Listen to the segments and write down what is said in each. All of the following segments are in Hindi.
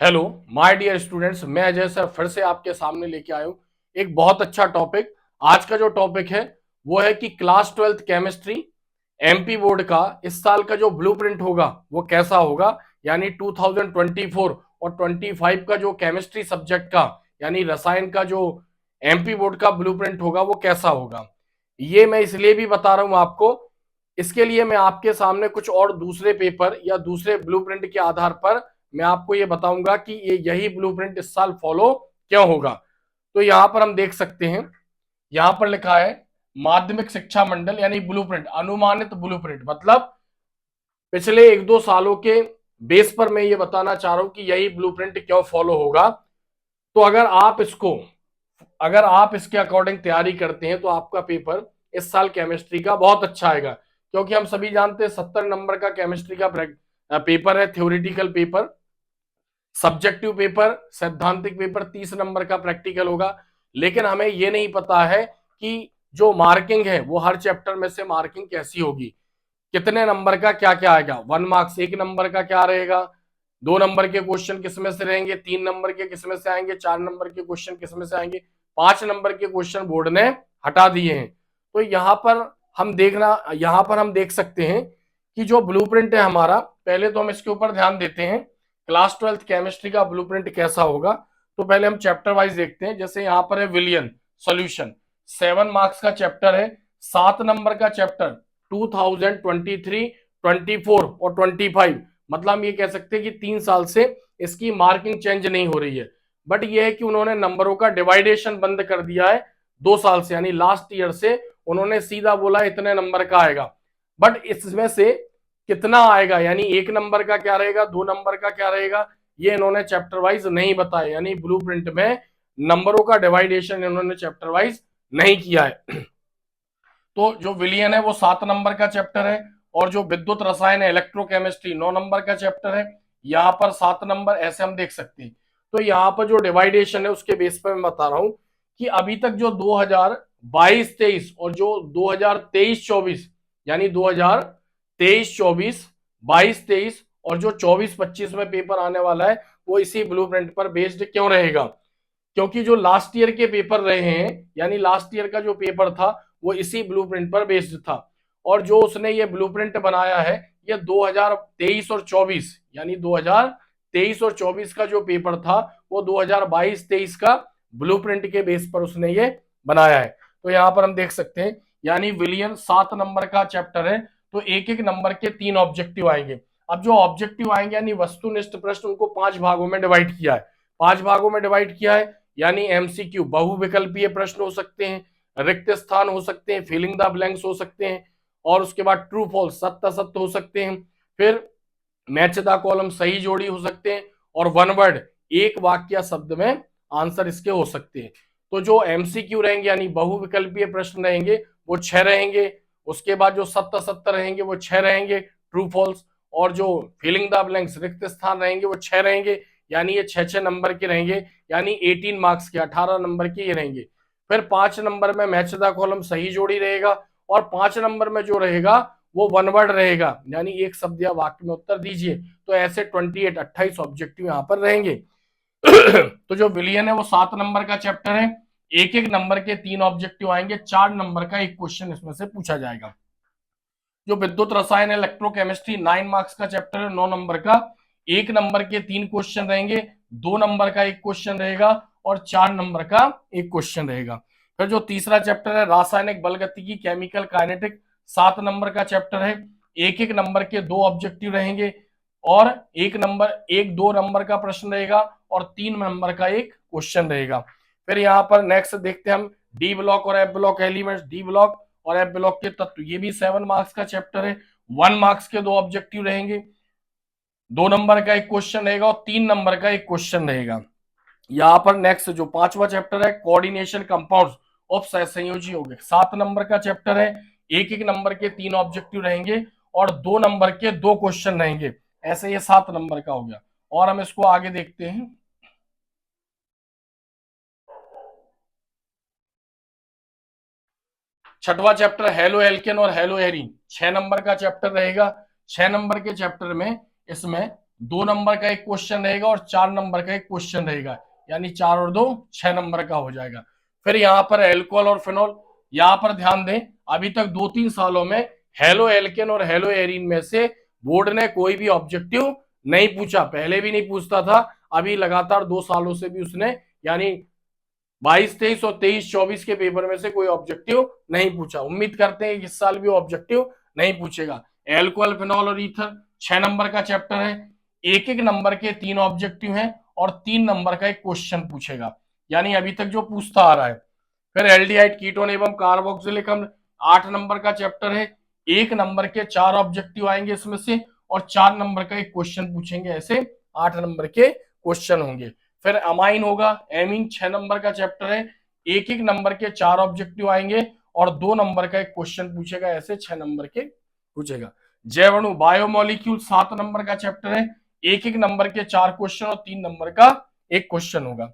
हेलो माय डियर स्टूडेंट्स, मैं अजय सर फिर से आपके सामने लेके आया हूँ एक बहुत अच्छा टॉपिक। आज का जो टॉपिक है वो है कि class 12th chemistry MP board का इस साल का जो ब्लूप्रिंट होगा वो कैसा होगा। यानी 2024 और 25 का जो केमिस्ट्री सब्जेक्ट का यानी रसायन का जो एमपी बोर्ड का ब्लूप्रिंट होगा वो कैसा होगा। ये मैं इसलिए भी बता रहा हूं आपको, इसके लिए मैं आपके सामने कुछ और दूसरे पेपर या दूसरे ब्लूप्रिंट के आधार पर मैं आपको ये बताऊंगा कि ये यही ब्लूप्रिंट इस साल फॉलो क्यों होगा। तो यहां पर हम देख सकते हैं, यहां पर लिखा है माध्यमिक शिक्षा मंडल यानी ब्लूप्रिंट, अनुमानित ब्लूप्रिंट मतलब पिछले एक दो सालों के बेस पर मैं ये बताना चाह रहा हूं कि यही ब्लूप्रिंट क्यों फॉलो होगा। तो अगर आप इसके अकॉर्डिंग तैयारी करते हैं तो आपका पेपर इस साल केमिस्ट्री का बहुत अच्छा आएगा, क्योंकि हम सभी जानते हैं 70 नंबर का केमिस्ट्री का पेपर है, थ्योरेटिकल पेपर, सब्जेक्टिव पेपर, सैद्धांतिक पेपर, 30 नंबर का प्रैक्टिकल होगा। लेकिन हमें यह नहीं पता है कि जो मार्किंग है वो हर चैप्टर में से मार्किंग कैसी होगी, कितने नंबर का क्या क्या आएगा। 1 मार्क्स 1 नंबर का क्या रहेगा, 2 नंबर के क्वेश्चन किसमें से रहेंगे, 3 नंबर के किसमें से आएंगे, 4 नंबर के क्वेश्चन किसमें से आएंगे, 5 नंबर के क्वेश्चन बोर्ड ने हटा दिए हैं। तो यहाँ पर हम देख सकते हैं कि जो ब्लूप्रिंट है हमारा, पहले तो हम इसके ऊपर ध्यान देते हैं क्लास 12th केमिस्ट्री का ब्लूप्रिंट कैसा होगा। तो पहले हम चैप्टर वाइज देखते हैं। जैसे यहाँ पर है विलियन सॉल्यूशन, 7 मार्क्स का चैप्टर है, 7 नंबर का चैप्टर 2023, 24 और 25, मतलब हम ये कह सकते हैं कि 3 साल से इसकी मार्किंग चेंज नहीं हो रही है। बट ये है कि उन्होंने नंबरों का डिवाइडेशन बंद कर दिया है 2 साल से, यानी लास्ट ईयर से उन्होंने सीधा बोला इतने नंबर का आएगा। बट इसमें से कितना आएगा, यानी 1 नंबर का क्या रहेगा, 2 नंबर का क्या रहेगा, ये इन्होंने चैप्टर वाइज नहीं बताया। यानी ब्लूप्रिंट में नंबरों का डिवाइडेशन इन्होंने चैप्टर वाइज नहीं किया है। तो जो विलियन है वो 7 नंबर का चैप्टर है, और जो विद्युत रसायन है इलेक्ट्रोकेमिस्ट्री 9 नंबर का चैप्टर है। यहाँ पर 7 नंबर ऐसे हम देख सकते हैं। तो यहाँ पर जो डिवाइडेशन है उसके बेस पर मैं बता रहा हूं कि अभी तक जो 2022-23 और जो 2023-24, यानी 2023-24, 22-23 और जो 24-25 में पेपर आने वाला है वो इसी ब्लूप्रिंट पर बेस्ड क्यों रहेगा। क्योंकि जो लास्ट ईयर के पेपर रहे हैं, यानी लास्ट ईयर का जो पेपर था वो इसी ब्लूप्रिंट पर बेस्ड था। और जो उसने ये ब्लूप्रिंट बनाया है ये 2023 और 24, यानी 2023 और 24 का जो पेपर था वो 2022-23 का ब्लूप्रिंट के बेस पर उसने ये बनाया है। तो यहाँ पर हम देख सकते हैं, यानी विलियन 7 नंबर का चैप्टर है, तो एक एक नंबर के 3 ऑब्जेक्टिव आएंगे। अब जो ऑब्जेक्टिव आएंगे यानी वस्तुनिष्ठ प्रश्न, उनको 5 भागों में डिवाइड किया है। 5 भागों में डिवाइड किया है, यानी एमसीक्यू बहुविकल्पीय प्रश्न हो सकते हैं, रिक्त स्थान हो सकते हैं, फिलिंग द ब्लैंक्स हो सकते हैं, और उसके बाद ट्रू फॉल्स सत्य असत्य हो सकते हैं, फिर मैच द कॉलम सही जोड़ी हो सकते हैं, और वन वर्ड एक वाक्य या शब्द में आंसर इसके हो सकते हैं। तो जो एमसीक्यू रहेंगे यानी बहुविकल्पीय प्रश्न रहेंगे वो 6 रहेंगे, उसके बाद जो सत्य असत्य रहेंगे वो 6 रहेंगे, ट्रू फॉल्स, और जो फिलिंग द ब्लैंक्स रिक्त स्थान रहेंगे वो 6 रहेंगे, यानी ये 6 6 नंबर के रहेंगे, यानी 18 मार्क्स के 18 नंबर के ये रहेंगे। फिर 5 नंबर में मैच द कॉलम सही जोड़ी रहेगा, और 5 नंबर में जो रहेगा वो वन वर्ड रहेगा, यानी एक शब्द या वाक्य में उत्तर दीजिए। तो ऐसे 28 ऑब्जेक्टिव यहाँ पर रहेंगे। तो जो विलियन है वो 7 नंबर का चैप्टर है, एक एक नंबर के 3 ऑब्जेक्टिव आएंगे, 4 नंबर का एक क्वेश्चन इसमें से पूछा जाएगा। जो विद्युत रसायन इलेक्ट्रोकेमिस्ट्री 9 मार्क्स का चैप्टर है, 9 नंबर का, 1 नंबर के 3 क्वेश्चन रहेंगे, 2 नंबर का एक क्वेश्चन रहेगा, और 4 नंबर का एक क्वेश्चन रहेगा। फिर जो तीसरा चैप्टर है रासायनिक बलगतिकी केमिकल काइनेटिक, 7 नंबर का चैप्टर है, एक एक नंबर के 2 ऑब्जेक्टिव रहेंगे, और एक 2 नंबर का प्रश्न रहेगा, और 3 नंबर का एक क्वेश्चन रहेगा। फिर यहाँ पर नेक्स्ट देखते हैं हम डी ब्लॉक और F block elements, D block और एफ ब्लॉक के तत्व, ये भी 7 मार्क्स का चैप्टर है। 1 मार्क्स के 2 ऑब्जेक्टिव रहेंगे, 2 नंबर का एक क्वेश्चन रहेगा, और 3 नंबर का एक क्वेश्चन रहेगा। यहाँ पर नेक्स्ट जो 5वां चैप्टर है कोऑर्डिनेशन कंपाउंड्स ऑफ सहसंयोजी यौगिक, 7 नंबर का चैप्टर है, एक एक नंबर के 3 ऑब्जेक्टिव रहेंगे, और 2 नंबर के 2 क्वेश्चन रहेंगे। ऐसे ये 7 नंबर का हो गया। और हम इसको आगे देखते हैं। 6वां चैप्टर हेलो एल्केन और हेलो एरीन, 6 नंबर का चैप्टर रहेगा। 6 नंबर के चैप्टर में इसमें 2 नंबर का एक क्वेश्चन रहेगा और 4 नंबर का एक क्वेश्चन रहेगा, यानी 4 और 2 6 नंबर का हो जाएगा। फिर यहाँ पर एल्कोहल और फिनॉल, यहाँ पर ध्यान दें, अभी तक 2-3 सालों में हेलो एल्केन और हेलो एरीन में से बोर्ड ने कोई भी ऑब्जेक्टिव नहीं पूछा, पहले भी नहीं पूछता था, अभी लगातार 2 सालों से भी उसने, यानी 22-23 और 23-24 के पेपर में से कोई ऑब्जेक्टिव नहीं पूछा। उम्मीद करते हैं कि इस साल भी वो ऑब्जेक्टिव नहीं पूछेगा। एल्कोहल, फिनॉल और ईथर 6 नंबर का चैप्टर है, एक एक नंबर के 3 ऑब्जेक्टिव हैं और 3 नंबर का एक क्वेश्चन पूछेगा, यानी अभी तक जो पूछता आ रहा है। फिर एल्डिहाइड, कीटोन एवं कार्बोक्सिलिक अम्ल 8 नंबर का चैप्टर है, एक नंबर के 4 ऑब्जेक्टिव आएंगे इसमें से और 4 नंबर का एक क्वेश्चन पूछेंगे, ऐसे 8 नंबर के क्वेश्चन होंगे। फिर अमाइन होगा, एमीन 6 नंबर का चैप्टर है, एक एक नंबर के 4 ऑब्जेक्टिव आएंगे और 2 नंबर का एक क्वेश्चन पूछेगा, ऐसे 6 नंबर के पूछेगा। जैवणु, बायोमोलिक्यूल 7 नंबर का चैप्टर है, एक एक नंबर के 4 क्वेश्चन और 3 नंबर का एक क्वेश्चन होगा।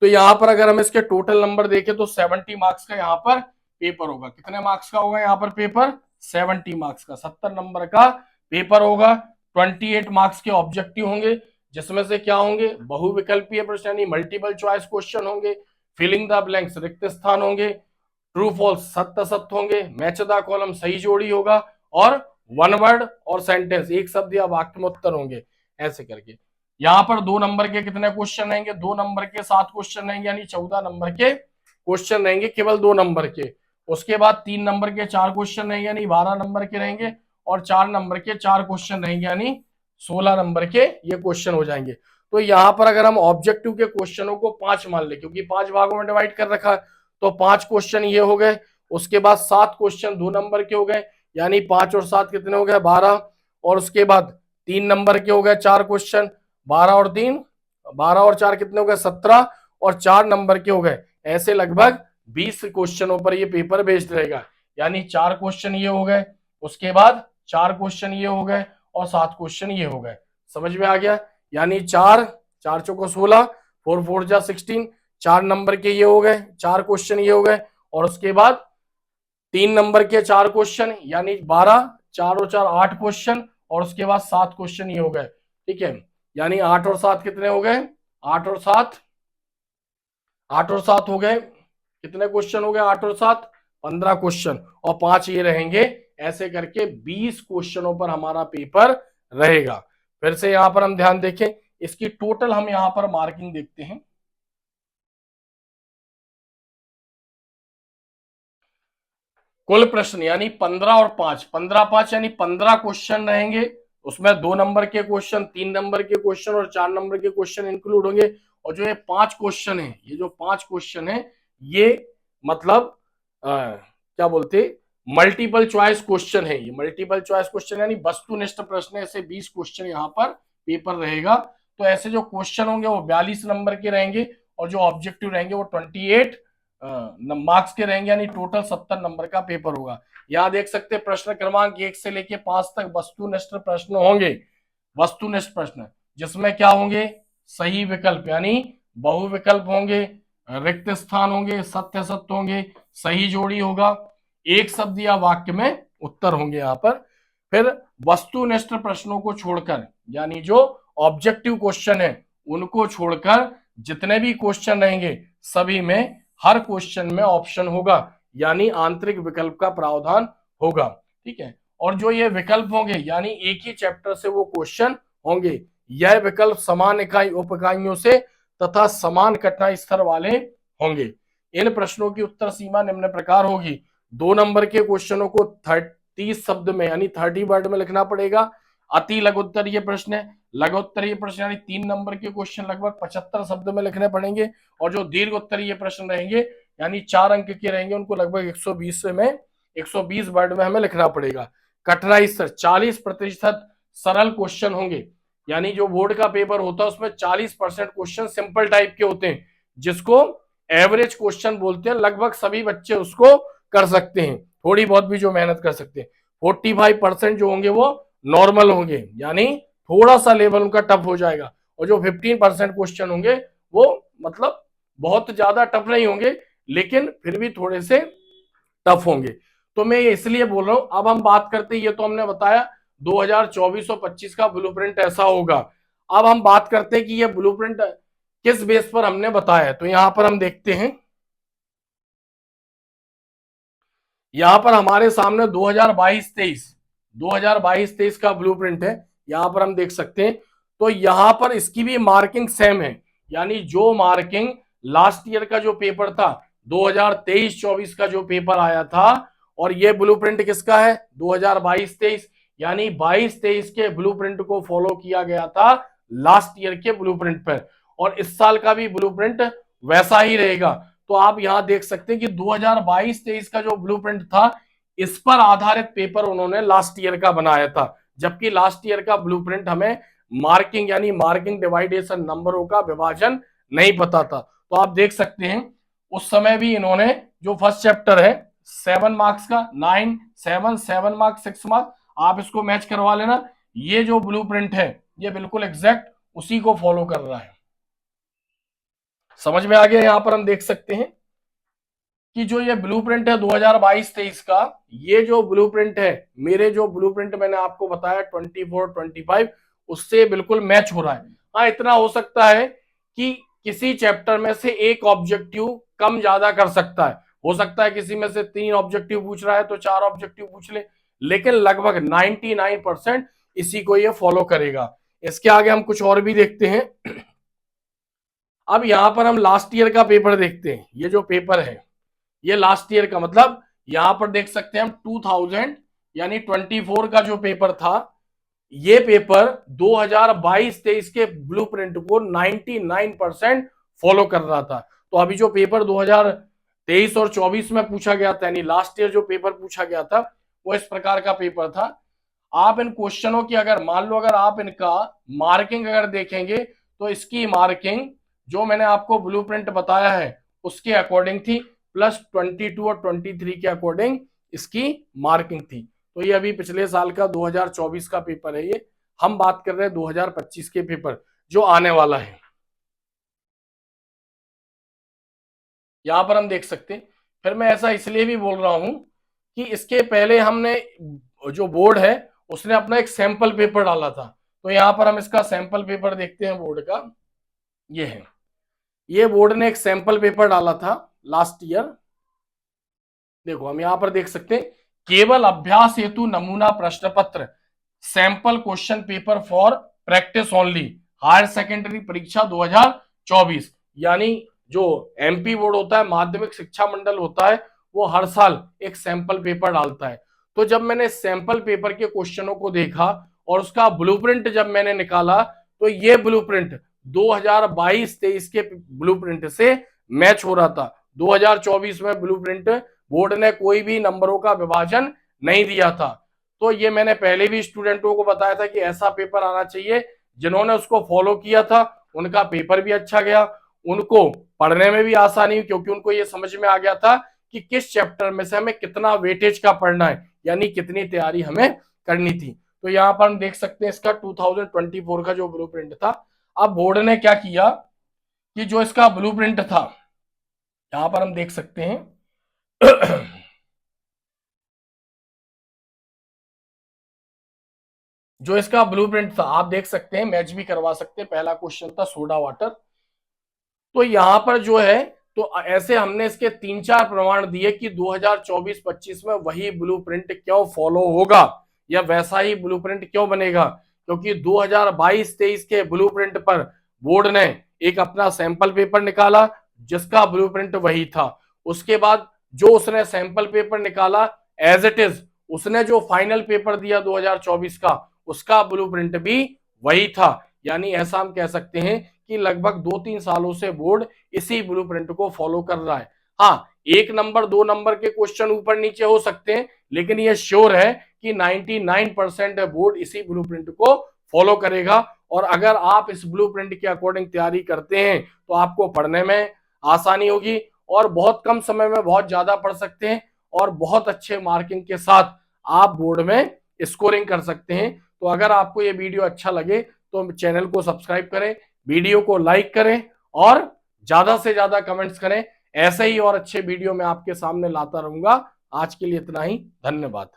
तो यहां पर अगर हम इसके टोटल नंबर देखें तो 70 मार्क्स का यहाँ पर पेपर होगा। कितने मार्क्स का होगा यहाँ पर पेपर? 70 मार्क्स का, 70 नंबर का पेपर होगा। 28 मार्क्स के ऑब्जेक्टिव होंगे, जिसमें से क्या होंगे? बहुविकल्पीय प्रश्न यानी मल्टीपल चॉइस क्वेश्चन होंगे, फिलिंग द ब्लैंक्स रिक्त स्थान होंगे, ट्रू फॉल्स सत्य असत्य होंगे, मैच द कॉलम सही जोड़ी होगा और वन वर्ड और सेंटेंस एक शब्द या वाक्य में उत्तर होंगे, ऐसे करके। यहाँ पर 2 नंबर के कितने क्वेश्चन रहेंगे? 2 नंबर के 7 क्वेश्चन रहेंगे, यानी 14 नंबर के क्वेश्चन रहेंगे केवल 2 नंबर के। उसके बाद 3 नंबर के 4 क्वेश्चन रहेंगे, यानी 12 नंबर के रहेंगे और 4 नंबर के 4 क्वेश्चन रहेंगे, यानी 16 नंबर के ये क्वेश्चन हो जाएंगे। तो यहाँ पर अगर हम ऑब्जेक्टिव के क्वेश्चनों को 5 मान ले, क्योंकि 5 भागों में डिवाइड कर रखा है, तो 5 क्वेश्चन ये हो गए। उसके बाद 7 क्वेश्चन 2 नंबर के हो गए, यानी 5 और 7 कितने हो गए? 12। और उसके बाद 3 नंबर के हो गए 4 क्वेश्चन, 12 और 3, 12 और 4 कितने हो गए? 17 और 4 नंबर के हो गए, ऐसे लगभग 20 क्वेश्चनों पर ये पेपर बेस्ड रहेगा, यानी 4 क्वेश्चन ये हो गए, उसके बाद 4 क्वेश्चन ये हो गए और 7 क्वेश्चन ये हो गए। समझ में आ गया? यानी 4 4 चौको 16, 4 4 जा 16, 4 नंबर के ये हो गए, 4 क्वेश्चन ये हो गए और उसके बाद 3 नंबर के 4 क्वेश्चन, यानी 12, 4 और 4 8 क्वेश्चन और उसके बाद 7 क्वेश्चन ये हो गए। ठीक है, यानी 8 और 7 कितने हो गए? 8 और 7, 8 और 7 हो गए, कितने क्वेश्चन हो गए? 8 और 7 15 क्वेश्चन और 5 ये रहेंगे, ऐसे करके 20 क्वेश्चनों पर हमारा पेपर रहेगा। फिर से यहां पर हम ध्यान देखें, इसकी टोटल हम यहां पर मार्किंग देखते हैं। कुल प्रश्न यानी 15 और 5, 15 5 यानी 15 क्वेश्चन रहेंगे, उसमें 2 नंबर के क्वेश्चन, 3 नंबर के क्वेश्चन और 4 नंबर के क्वेश्चन इंक्लूड होंगे। और जो ये 5 क्वेश्चन है, ये जो 5 क्वेश्चन है, ये मतलब क्या बोलते, मल्टीपल चॉइस क्वेश्चन है। ये मल्टीपल चॉइस क्वेश्चन यानी वस्तुनिष्ठ प्रश्न, ऐसे 20 क्वेश्चन यहाँ पर पेपर रहेगा। तो ऐसे जो क्वेश्चन होंगे वो 42 नंबर के रहेंगे और जो ऑब्जेक्टिव रहेंगे वो 28 मार्क्स के रहेंगे, यानी टोटल 70 नंबर का पेपर होगा। यहां देख सकते हैं प्रश्न क्रमांक 1 से लेके 5 तक वस्तुनिष्ठ प्रश्न होंगे। वस्तुनिष्ठ प्रश्न जिसमें क्या होंगे? सही विकल्प यानी बहुविकल्प होंगे, रिक्त स्थान होंगे, सत्य सत्य होंगे, सही जोड़ी होगा, एक शब्द या वाक्य में उत्तर होंगे यहाँ पर। फिर वस्तुनिष्ठ प्रश्नों को छोड़कर, यानी जो ऑब्जेक्टिव क्वेश्चन है उनको छोड़कर जितने भी क्वेश्चन रहेंगे सभी में हर क्वेश्चन में ऑप्शन होगा, यानी आंतरिक विकल्प का प्रावधान होगा। ठीक है, और जो ये विकल्प होंगे यानी एक ही चैप्टर से वो क्वेश्चन होंगे, यह विकल्प समान इकाई उप इकाइयों से तथा समान कठिनाई स्तर वाले होंगे। इन प्रश्नों की उत्तर सीमा निम्न प्रकार होगी। 2 नंबर के क्वेश्चनों को 30 शब्द में यानी 30 वर्ड में लिखना पड़ेगा। अति लघु उत्तरीय प्रश्न है, लघु उत्तरीय प्रश्न यानी 3 नंबर के क्वेश्चन लगभग 75 शब्द में लिखने पड़ेंगे। और जो दीर्घ उत्तरीय प्रश्न रहेंगे यानी 4 अंक के रहेंगे, उनको लगभग 120 वर्ड में हमें लिखना पड़ेगा। कठिनाई स्तर 40% सरल क्वेश्चन होंगे, यानी जो बोर्ड का पेपर होता है उसमें 40% क्वेश्चन सिंपल टाइप के होते हैं, जिसको एवरेज क्वेश्चन बोलते हैं। लगभग सभी बच्चे उसको कर सकते हैं, थोड़ी बहुत भी जो मेहनत कर सकते हैं। 45% जो होंगे वो नॉर्मल होंगे, यानी थोड़ा सा लेवल उनका टफ हो जाएगा। और जो 15% क्वेश्चन होंगे वो मतलब बहुत ज्यादा टफ नहीं होंगे, लेकिन फिर भी थोड़े से टफ होंगे। तो मैं ये इसलिए बोल रहा हूं। अब हम बात करते हैं, ये तो हमने बताया 2024 और 25 का ब्लूप्रिंट ऐसा होगा। अब हम बात करते हैं कि ये ब्लूप्रिंट किस बेस पर हमने बताया है। तो यहां पर हम देखते हैं, यहां पर हमारे सामने 2022-23 का ब्लूप्रिंट है, यहां पर हम देख सकते हैं। तो यहां पर इसकी भी मार्किंग सेम है, यानी जो मार्किंग लास्ट ईयर का जो पेपर था 2023-24 का जो पेपर आया था, और ये ब्लूप्रिंट किसका है 2022-23, यानी 22-23 के ब्लूप्रिंट को फॉलो किया गया था लास्ट ईयर के ब्लूप्रिंट पर, और इस साल का भी ब्लूप्रिंट वैसा ही रहेगा। तो आप यहां देख सकते हैं कि 2022-23 का जो ब्लूप्रिंट था, इस पर आधारित पेपर उन्होंने लास्ट ईयर का बनाया था, जबकि लास्ट ईयर का ब्लूप्रिंट हमें मार्किंग यानी मार्किंग डिवाइडेशन नंबरों का विभाजन नहीं पता था। तो आप देख सकते हैं उस समय भी इन्होंने जो फर्स्ट चैप्टर है 7 मार्क्स का 9 7 7 मार्क्स 6 मार्क्स, आप इसको मैच करवा लेना। ये जो ब्लूप्रिंट है ये बिल्कुल एग्जैक्ट उसी को फॉलो कर रहा है। समझ में आ गया। यहां पर हम देख सकते हैं कि जो ये ब्लूप्रिंट है 2022-23 का, ये जो ब्लूप्रिंट है, मेरे जो ब्लूप्रिंट मैंने आपको बताया 24-25 उससे बिल्कुल मैच हो रहा है। हाँ, इतना हो सकता है कि किसी चैप्टर में से एक ऑब्जेक्टिव कम ज्यादा कर सकता है, हो सकता है किसी में से 3 ऑब्जेक्टिव पूछ रहा है तो 4 ऑब्जेक्टिव पूछ ले, लेकिन लगभग 99% इसी को ये फॉलो करेगा। इसके आगे हम कुछ और भी देखते हैं। अब यहां पर हम लास्ट ईयर का पेपर देखते हैं। ये जो पेपर है ये लास्ट ईयर का, मतलब यहां पर देख सकते हैं हम 2000 यानी 24 का जो पेपर था, ये पेपर 2022-23 के ब्लूप्रिंट को 99% फॉलो कर रहा था। तो अभी जो पेपर 2023 और 24 में पूछा गया था, यानी लास्ट ईयर जो पेपर पूछा गया था, वो इस प्रकार का पेपर था। आप इन क्वेश्चनों की अगर मान लो, अगर आप इनका मार्किंग अगर देखेंगे तो इसकी मार्किंग जो मैंने आपको ब्लूप्रिंट बताया है उसके अकॉर्डिंग थी, प्लस 22 और 23 के अकॉर्डिंग इसकी मार्किंग थी। तो ये अभी पिछले साल का 2024 का पेपर है। ये हम बात कर रहे हैं 2025 के पेपर जो आने वाला है। यहां पर हम देख सकते हैं, फिर मैं ऐसा इसलिए भी बोल रहा हूं कि इसके पहले हमने जो बोर्ड है उसने अपना एक सैंपल पेपर डाला था। तो यहां पर हम इसका सैंपल पेपर देखते हैं बोर्ड का। ये है, ये बोर्ड ने एक सैंपल पेपर डाला था लास्ट ईयर। देखो हम यहां पर देख सकते हैं, केवल अभ्यास हेतु नमूना प्रश्न पत्र, sample question paper for practice only, higher secondary परीक्षा 2024। यानी जो एमपी बोर्ड होता है, माध्यमिक शिक्षा मंडल होता है, वो हर साल एक सैंपल पेपर डालता है। तो जब मैंने सैंपल पेपर के क्वेश्चनों को देखा और उसका ब्लूप्रिंट जब मैंने निकाला, तो ये ब्लूप्रिंट 2022-23 के ब्लूप्रिंट से मैच हो रहा था। 2024 में ब्लूप्रिंट बोर्ड ने कोई भी नंबरों का विभाजन नहीं दिया था। तो ये मैंने पहले भी स्टूडेंटों को बताया था कि ऐसा पेपर आना चाहिए। जिन्होंने उसको फॉलो किया था उनका पेपर भी अच्छा गया, उनको पढ़ने में भी आसानी हुई, क्योंकि उनको ये समझ में आ गया था कि किस चैप्टर में से हमें कितना वेटेज का पढ़ना है, यानी कितनी तैयारी हमें करनी थी। तो यहाँ पर हम देख सकते हैं इसका 2024 का जो ब्लूप्रिंट था। अब बोर्ड ने क्या किया कि जो इसका ब्लूप्रिंट था, यहां पर हम देख सकते हैं जो इसका ब्लूप्रिंट था, आप देख सकते हैं, मैच भी करवा सकते हैं। पहला क्वेश्चन था सोडा वाटर। तो यहां पर जो है, तो ऐसे हमने इसके 3-4 प्रमाण दिए कि 2024-25 में वही ब्लूप्रिंट क्यों फॉलो होगा या वैसा ही ब्लूप्रिंट क्यों बनेगा, क्योंकि 2022-23 के ब्लूप्रिंट पर बोर्ड ने एक अपना सैंपल पेपर निकाला जिसका ब्लूप्रिंट वही था। उसके बाद जो उसने सैंपल पेपर निकाला एज इट इज, उसने जो फाइनल पेपर दिया 2024 का, उसका ब्लूप्रिंट भी वही था। यानी ऐसा हम कह सकते हैं कि लगभग 2-3 सालों से बोर्ड इसी ब्लूप्रिंट को फॉलो कर रहा है। हाँ, 1 नंबर 2 नंबर के क्वेश्चन ऊपर नीचे हो सकते हैं, लेकिन ये श्योर है कि 99% बोर्ड इसी ब्लूप्रिंट को फॉलो करेगा। और अगर आप इस ब्लूप्रिंट के अकॉर्डिंग तैयारी करते हैं तो आपको पढ़ने में आसानी होगी और बहुत कम समय में बहुत ज्यादा पढ़ सकते हैं और बहुत अच्छे मार्किंग के साथ आप बोर्ड में स्कोरिंग कर सकते हैं। तो अगर आपको ये वीडियो अच्छा लगे तो चैनल को सब्सक्राइब करें, वीडियो को लाइक करें और ज्यादा से ज्यादा कमेंट्स करें। ऐसे ही और अच्छे वीडियो मैं आपके सामने लाता रहूंगा। आज के लिए इतना ही, धन्यवाद।